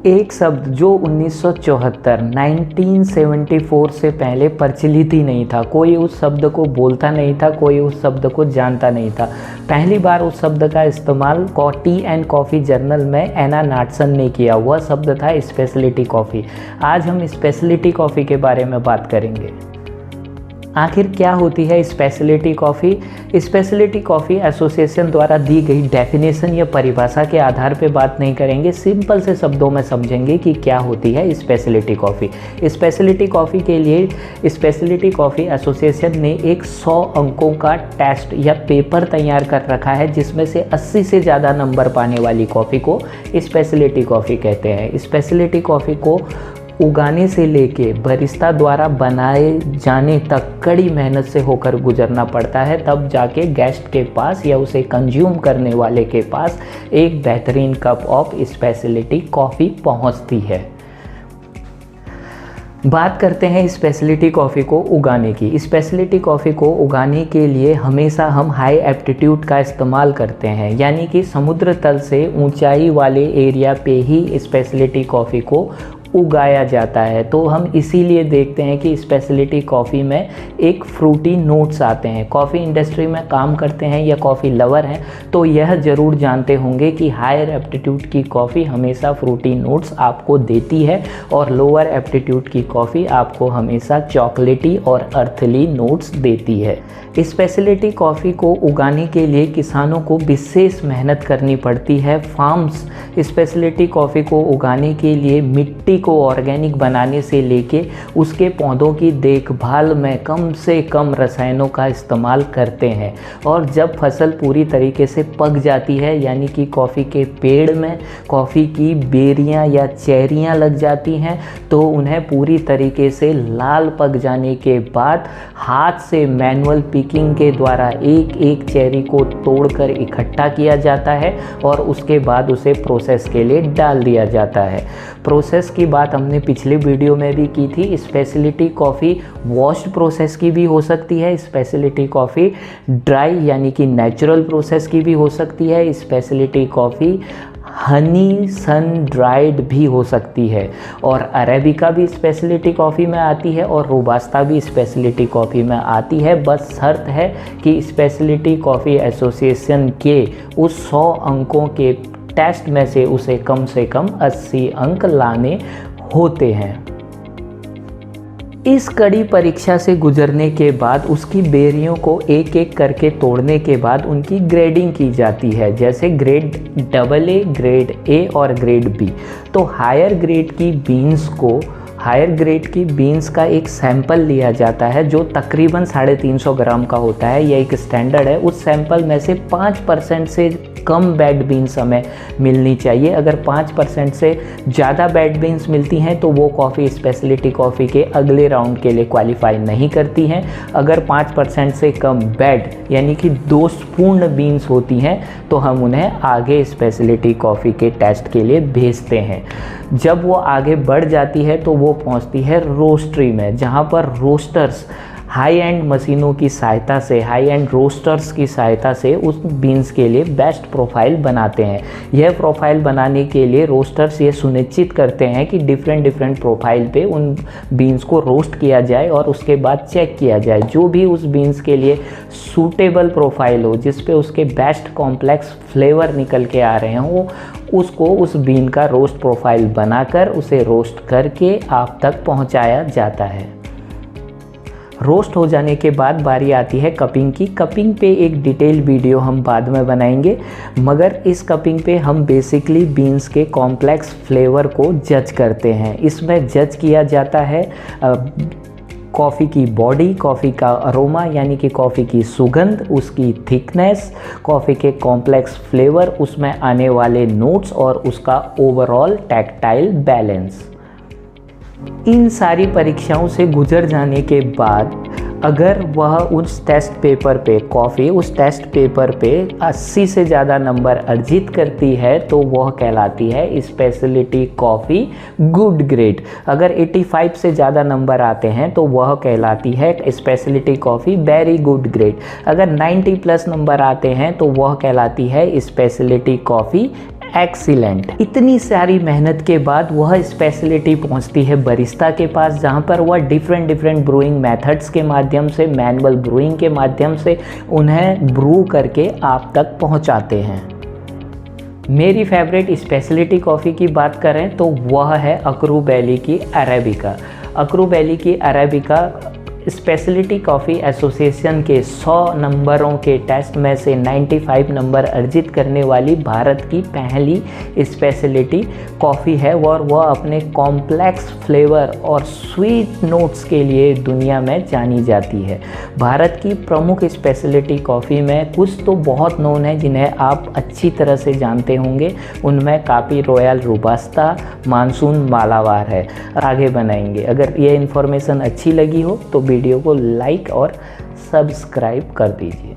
एक शब्द जो 1974 1974 से पहले प्रचलित ही नहीं था, कोई उस शब्द को बोलता नहीं था, कोई उस शब्द को जानता नहीं था। पहली बार उस शब्द का इस्तेमाल टी एंड कॉफ़ी जर्नल में एना नाटसन ने किया। हुआ शब्द था स्पेशलिटी कॉफ़ी। आज हम स्पेशलिटी कॉफ़ी के बारे में बात करेंगे। आखिर क्या होती है speciality coffee? Speciality coffee association द्वारा दी गई डेफिनेशन या परिभाषा के आधार पर बात नहीं करेंगे, सिंपल से शब्दों में समझेंगे कि क्या होती है स्पेशलिटी कॉफ़ी। स्पेशलिटी कॉफ़ी के लिए स्पेशलिटी कॉफ़ी एसोसिएशन ने एक 100 अंकों का टेस्ट या पेपर तैयार कर रखा है, जिसमें से 80 से ज़्यादा नंबर पाने वाली कॉफ़ी को स्पेशलिटी कॉफ़ी कहते हैं। स्पेशलिटी कॉफ़ी को उगाने से लेके बरिस्ता द्वारा बनाए जाने तक कड़ी मेहनत से होकर गुजरना पड़ता है, तब जाके गेस्ट के पास या उसे कंज्यूम करने वाले के पास एक बेहतरीन कप ऑफ स्पेशलिटी कॉफ़ी पहुंचती है। बात करते हैं स्पेशलिटी कॉफ़ी को उगाने की। स्पेशलिटी कॉफ़ी को उगाने के लिए हमेशा हम हाई एप्टीट्यूड का इस्तेमाल करते हैं, यानी कि समुद्र तल से ऊंचाई वाले एरिया पे ही स्पेशलिटी कॉफ़ी को उगाया जाता है। तो हम इसीलिए देखते हैं कि स्पेशलिटी कॉफ़ी में एक फ्रूटी नोट्स आते हैं। कॉफ़ी इंडस्ट्री में काम करते हैं या कॉफ़ी लवर हैं तो यह ज़रूर जानते होंगे कि हायर एप्टीट्यूड की कॉफ़ी हमेशा फ्रूटी नोट्स आपको देती है और लोअर एप्टीट्यूड की कॉफ़ी आपको हमेशा चॉकलेटी और अर्थली नोट्स देती है। स्पेशलिटी कॉफ़ी को उगाने के लिए किसानों को विशेष मेहनत करनी पड़ती है। फार्म्स स्पेशलिटी कॉफ़ी को उगाने के लिए मिट्टी को ऑर्गेनिक बनाने से लेके उसके पौधों की देखभाल में कम से कम रसायनों का इस्तेमाल करते हैं। और जब फसल पूरी तरीके से पक जाती है, यानी कि कॉफ़ी के पेड़ में कॉफ़ी की बेरियां या चेरियां लग जाती हैं, तो उन्हें पूरी तरीके से लाल पक जाने के बाद हाथ से मैनुअल पिकिंग के द्वारा एक एक चेरी को तोड़कर इकट्ठा किया जाता है और उसके बाद उसे प्रोसेस के लिए डाल दिया जाता है। प्रोसेस की बात हमने पिछले वीडियो में भी की थी। स्पेशलिटी कॉफ़ी वॉश्ड प्रोसेस की भी हो सकती है, स्पेशलिटी कॉफ़ी ड्राई यानी कि नेचुरल प्रोसेस की भी हो सकती है, speciality coffee honey sun dried भी हो सकती है, और अरेबिका भी स्पेशलिटी कॉफ़ी में आती है और रोबास्ता भी स्पेशलिटी कॉफ़ी में आती है। बस शर्त है कि स्पेशलिटी कॉफ़ी एसोसिएशन के उस 100 अंकों के टेस्ट में से उसे कम से कम 80 अंक लाने होते हैं। इस कड़ी परीक्षा से गुजरने के बाद उसकी बेरियों को एक एक करके तोड़ने के बाद उनकी ग्रेडिंग की जाती है, जैसे ग्रेड AA, ग्रेड A और ग्रेड B। तो हायर ग्रेड की बीन्स का एक सैंपल लिया जाता है जो तकरीबन 350 ग्राम का होता है। यह एक स्टैंडर्ड है। उस सैंपल में से 5% से कम बैड बीन्स हमें मिलनी चाहिए। अगर 5% से ज़्यादा बैड बीन्स मिलती हैं तो वो कॉफ़ी स्पेशलिटी कॉफ़ी के अगले राउंड के लिए क्वालिफाई नहीं करती हैं। अगर 5% से कम बैड यानी कि दोषपूर्ण बीन्स होती हैं तो हम उन्हें आगे स्पेशलिटी कॉफ़ी के टेस्ट के लिए भेजते हैं। जब वो आगे बढ़ जाती है तो वो पहुंचती है रोस्ट्री में, जहां पर रोस्टर्स हाई एंड मशीनों की सहायता से, हाई एंड रोस्टर्स की सहायता से उस बीन्स के लिए बेस्ट प्रोफाइल बनाते हैं। यह प्रोफाइल बनाने के लिए रोस्टर्स ये सुनिश्चित करते हैं कि डिफरेंट प्रोफाइल पे उन बीन्स को रोस्ट किया जाए और उसके बाद चेक किया जाए। जो भी उस बीन्स के लिए सूटेबल प्रोफाइल हो, जिस पे उसके बेस्ट कॉम्प्लेक्स फ्लेवर निकल के आ रहे हों, उसको उस बीन का रोस्ट प्रोफाइल बनाकर उसे रोस्ट करके आप तक पहुंचाया जाता है। रोस्ट हो जाने के बाद बारी आती है कपिंग की। कपिंग पे एक डिटेल वीडियो हम बाद में बनाएंगे, मगर इस कपिंग पे हम बेसिकली बीन्स के कॉम्प्लेक्स फ्लेवर को जज करते हैं। इसमें जज किया जाता है कॉफ़ी की बॉडी, कॉफ़ी का अरोमा यानी कि कॉफ़ी की सुगंध, उसकी थिकनेस, कॉफ़ी के कॉम्प्लेक्स फ्लेवर, उसमें आने वाले नोट्स और उसका ओवरऑल टैक्टाइल बैलेंस। इन सारी परीक्षाओं से गुजर जाने के बाद अगर वह उस टेस्ट पेपर पे कॉफ़ी उस टेस्ट पेपर पे 80 से ज़्यादा नंबर अर्जित करती है तो वह कहलाती है स्पेशलिटी कॉफ़ी गुड ग्रेड। अगर 85 से ज़्यादा नंबर आते हैं तो वह कहलाती है speciality coffee very good grade. अगर 90 प्लस नंबर आते हैं तो वह कहलाती है स्पेशलिटी कॉफ़ी एक्सीलेंट। इतनी सारी मेहनत के बाद वह स्पेशलिटी पहुंचती है बरिस्ता के पास, जहां पर वह डिफरेंट ब्रूइंग मेथड्स के माध्यम से, मैनुअल ब्रूइंग के माध्यम से उन्हें ब्रू करके आप तक पहुंचाते हैं। मेरी फेवरेट स्पेशलिटी कॉफ़ी की बात करें तो वह है अकरू वैली की अरेबिका। अकरू वैली की अरेबिका स्पेशलिटी कॉफ़ी एसोसिएशन के 100 नंबरों के टेस्ट में से 95 नंबर अर्जित करने वाली भारत की पहली स्पेशलिटी कॉफ़ी है और वह अपने कॉम्प्लेक्स फ्लेवर और स्वीट नोट्स के लिए दुनिया में जानी जाती है। भारत की प्रमुख स्पेशलिटी कॉफ़ी में कुछ तो बहुत नोन है जिन्हें आप अच्छी तरह से जानते होंगे। उनमें काफ़ी रॉयल रोबस्टा, मानसून, मालाबार है। आगे बनाएंगे। अगर ये इन्फॉर्मेशन अच्छी लगी हो तो वीडियो को लाइक और सब्सक्राइब कर दीजिए।